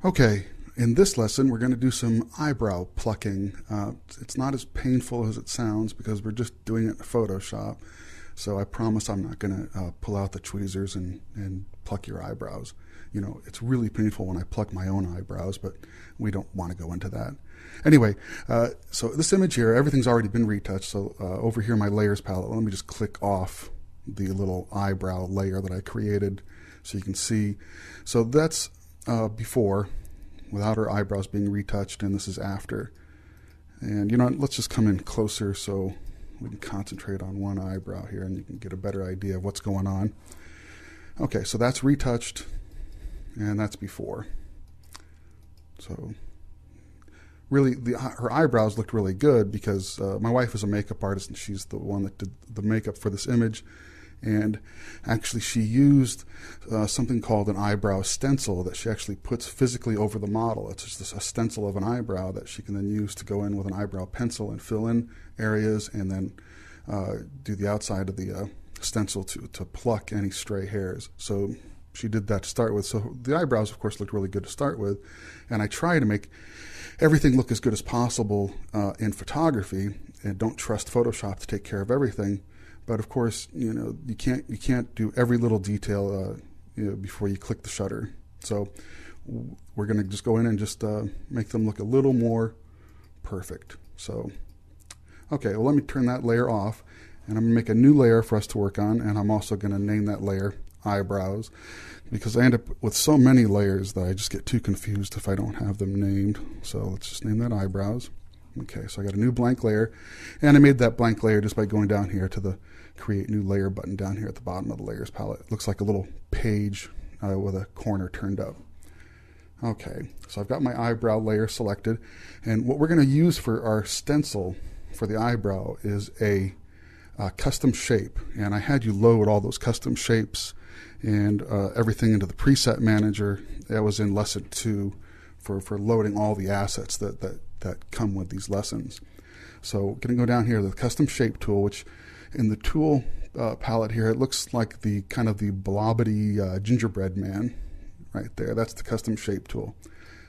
Okay, in this lesson we're going to do some eyebrow plucking. It's not as painful as it sounds because we're just doing it in Photoshop. So I promise I'm not going to pull out the tweezers and pluck your eyebrows. You know, it's really painful when I pluck my own eyebrows, but we don't want to go into that. Anyway, so this image here, everything's already been retouched. So over here in my layers palette, let me just click off the little eyebrow layer that I created so you can see. So that's before, without her eyebrows being retouched, and this is after. And you know what, let's just come in closer so we can concentrate on one eyebrow here and you can get a better idea of what's going on. Okay, so that's retouched and that's before. So really, her eyebrows looked really good because my wife is a makeup artist and she's the one that did the makeup for this image. And actually she used something called an eyebrow stencil that she actually puts physically over the model. It's just a stencil of an eyebrow that she can then use to go in with an eyebrow pencil and fill in areas and then do the outside of the stencil to pluck any stray hairs. So she did that to start with. So the eyebrows, of course, looked really good to start with. And I try to make everything look as good as possible in photography and don't trust Photoshop to take care of everything. But of course, you know, you can't do every little detail before you click the shutter. So we're going to just go in and just make them look a little more perfect. So, okay, well, let me turn that layer off, and I'm going to make a new layer for us to work on, and I'm also going to name that layer Eyebrows, because I end up with so many layers that I just get too confused if I don't have them named. So let's just name that Eyebrows. Okay, so I got a new blank layer, and I made that blank layer just by going down here to the Create New Layer button down here at the bottom of the Layers palette. It looks like a little page with a corner turned up. Okay, so I've got my eyebrow layer selected, and what we're going to use for our stencil for the eyebrow is a custom shape, and I had you load all those custom shapes and everything into the preset manager. That was in lesson 2 for loading all the assets that come with these lessons. So we're going to go down here to the custom shape tool, which in the tool palette here, it looks like the kind of the blobbity gingerbread man right there. That's the custom shape tool.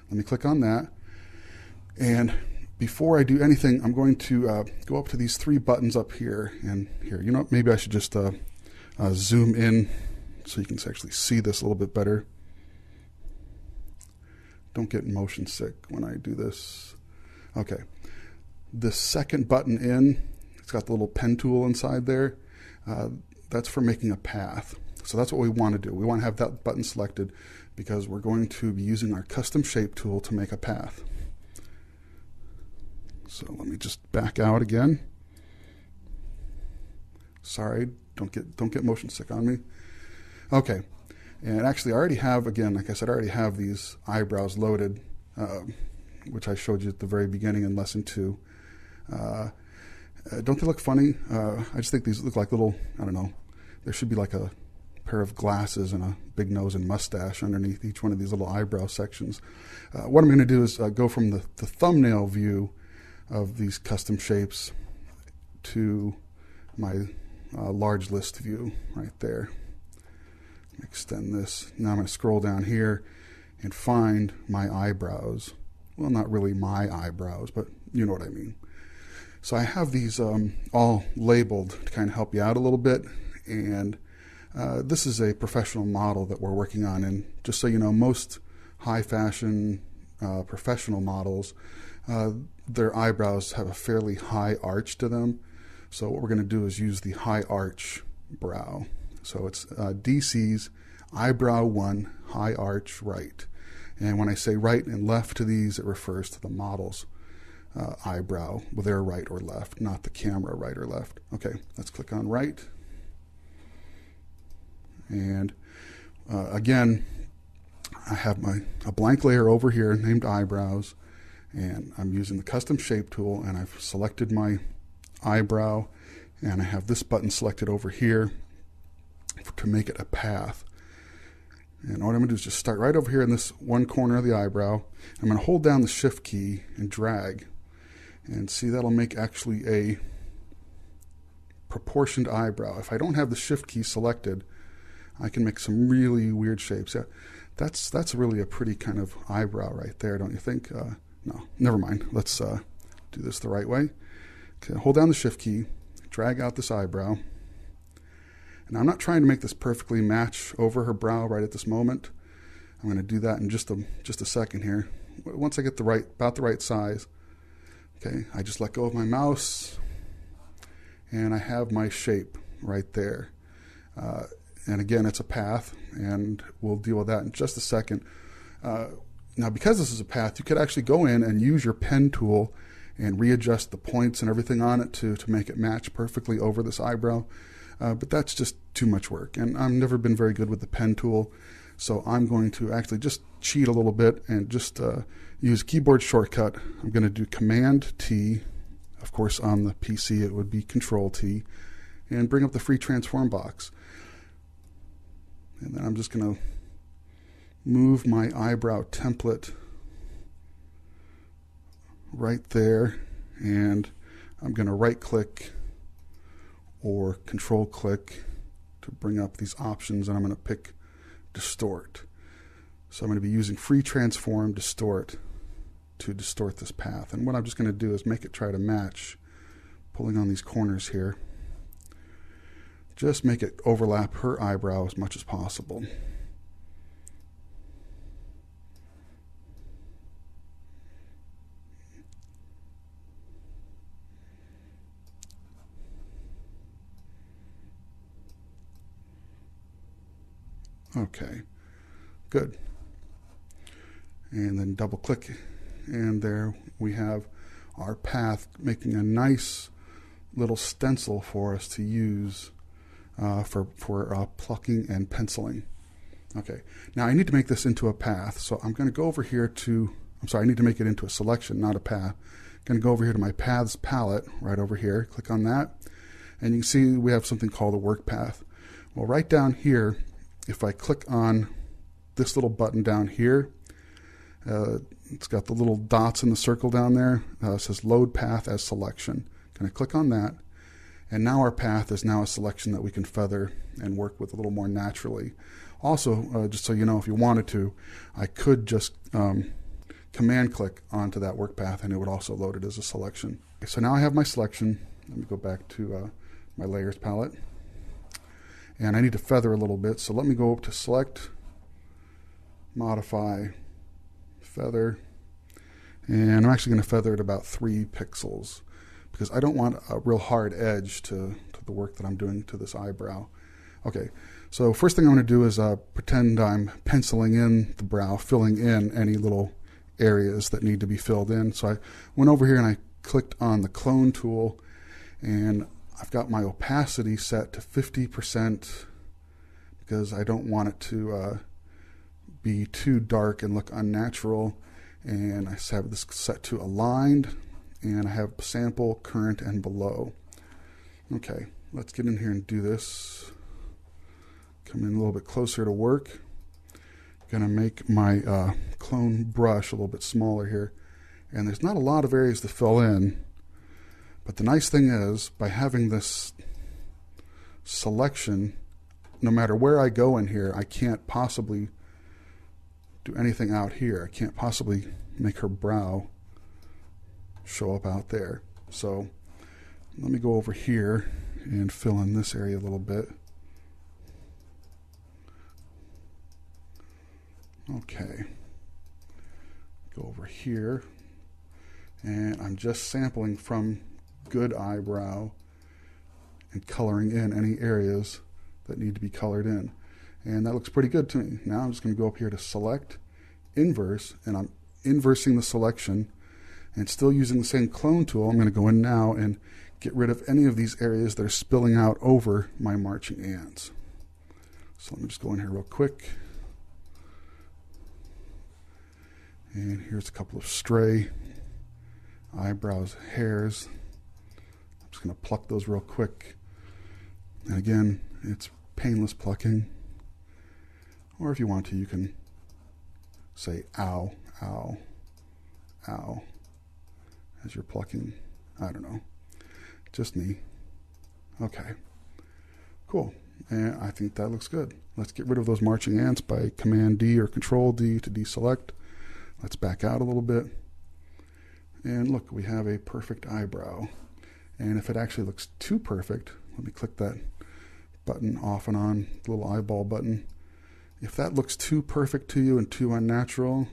Let me click on that. And before I do anything, I'm going to go up to these 3 buttons up here and here. You know, maybe I should just zoom in so you can actually see this a little bit better. Don't get motion sick when I do this. Okay, the second button in, it's got the little pen tool inside there. That's for making a path. So that's what we want to do. We want to have that button selected because we're going to be using our custom shape tool to make a path. So let me just back out again. Sorry, don't get motion sick on me. Okay, and actually I already have, again, like I said, I already have these eyebrows loaded, which I showed you at the very beginning in lesson 2. Don't they look funny? I just think these look like little, I don't know, there should be like a pair of glasses and a big nose and mustache underneath each one of these little eyebrow sections. What I'm going to do is go from the thumbnail view of these custom shapes to my large list view right there. Extend this. Now I'm going to scroll down here and find my eyebrows. Well, not really my eyebrows, but you know what I mean. So I have these all labeled to kind of help you out a little bit, and this is a professional model that we're working on. And just so you know, most high fashion professional models, their eyebrows have a fairly high arch to them. So what we're going to do is use the high arch brow. So it's DC's Eyebrow 1 High Arch Right. And when I say right and left to these, it refers to the model's eyebrow, with their right or left, not the camera right or left. Okay, let's click on right. And again, I have a blank layer over here named Eyebrows, and I'm using the custom shape tool, and I've selected my eyebrow, and I have this button selected over here to make it a path. And what I'm going to do is just start right over here in this one corner of the eyebrow. I'm going to hold down the shift key and drag, and see, that'll make actually a proportioned eyebrow. If I don't have the shift key selected, I can make some really weird shapes. Yeah, That's really a pretty kind of eyebrow right there, don't you think? No, never mind. Let's do this the right way. Okay, hold down the Shift key, drag out this eyebrow. And I'm not trying to make this perfectly match over her brow right at this moment. I'm going to do that in just a second here. Once I get about the right size, okay, I just let go of my mouse, and I have my shape right there. And again, it's a path, and we'll deal with that in just a second. Now, because this is a path, you could actually go in and use your pen tool and readjust the points and everything on it to make it match perfectly over this eyebrow. But that's just too much work, and I've never been very good with the pen tool, so I'm going to actually just cheat a little bit and just use a keyboard shortcut. I'm going to do Command T. Of course, on the PC it would be Control T, and bring up the free transform box. And then I'm just going to move my eyebrow template right there, and I'm going to right click or control click to bring up these options, and I'm going to pick Distort. So I'm going to be using Free Transform Distort to distort this path. And what I'm just going to do is make it try to match, pulling on these corners here. Just make it overlap her eyebrow as much as possible. Okay, good. And then double click, and there we have our path, making a nice little stencil for us to use for plucking and penciling. Okay, now I need to make this into a path, so I'm going to go over here to, I need to make it into a selection, not a path. I'm going to go over here to my Paths palette, right over here, click on that, and you can see we have something called a work path. Well, right down here, if I click on this little button down here, it's got the little dots in the circle down there. It says Load Path as Selection. Going to click on that, and now our path is now a selection that we can feather and work with a little more naturally. Also, just so you know, if you wanted to, I could just command click onto that work path, and it would also load it as a selection. Okay, so now I have my selection. Let me go back to my Layers palette. And I need to feather a little bit, so let me go up to Select, Modify, Feather, and I'm actually going to feather it about 3 pixels because I don't want a real hard edge to the work that I'm doing to this eyebrow. Okay, so first thing I'm going to do is pretend I'm penciling in the brow, filling in any little areas that need to be filled in. So I went over here and I clicked on the clone tool, and I've got my opacity set to 50% because I don't want it to be too dark and look unnatural. And I have this set to aligned, and I have sample, current, and below. Okay, let's get in here and do this. Come in a little bit closer to work. Gonna make my clone brush a little bit smaller here. And there's not a lot of areas to fill in. But the nice thing is, by having this selection, no matter where I go in here, I can't possibly do anything out here. I can't possibly make her brow show up out there. So let me go over here and fill in this area a little bit. Okay. Go over here, and I'm just sampling from good eyebrow and coloring in any areas that need to be colored in. And that looks pretty good to me. Now I'm just going to go up here to Select, Inverse, and I'm inversing the selection and still using the same clone tool. I'm going to go in now and get rid of any of these areas that are spilling out over my marching ants. So let me just go in here real quick. And here's a couple of stray eyebrows, hairs. I'm just going to pluck those real quick. And again, it's painless plucking. Or if you want to, you can say ow, ow, ow as you're plucking. I don't know. Just me. Okay. Cool. And I think that looks good. Let's get rid of those marching ants by Command D or Control D to deselect. Let's back out a little bit. And look, we have a perfect eyebrow. And if it actually looks too perfect, let me click that button off and on, the little eyeball button. If that looks too perfect to you and too unnatural,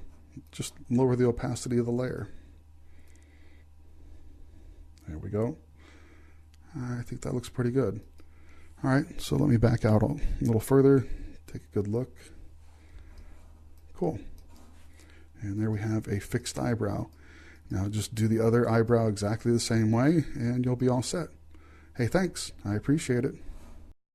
just lower the opacity of the layer. There we go. I think that looks pretty good. All right, so let me back out a little further, take a good look. Cool. And there we have a fixed eyebrow. Now just do the other eyebrow exactly the same way and you'll be all set. Hey, thanks. I appreciate it.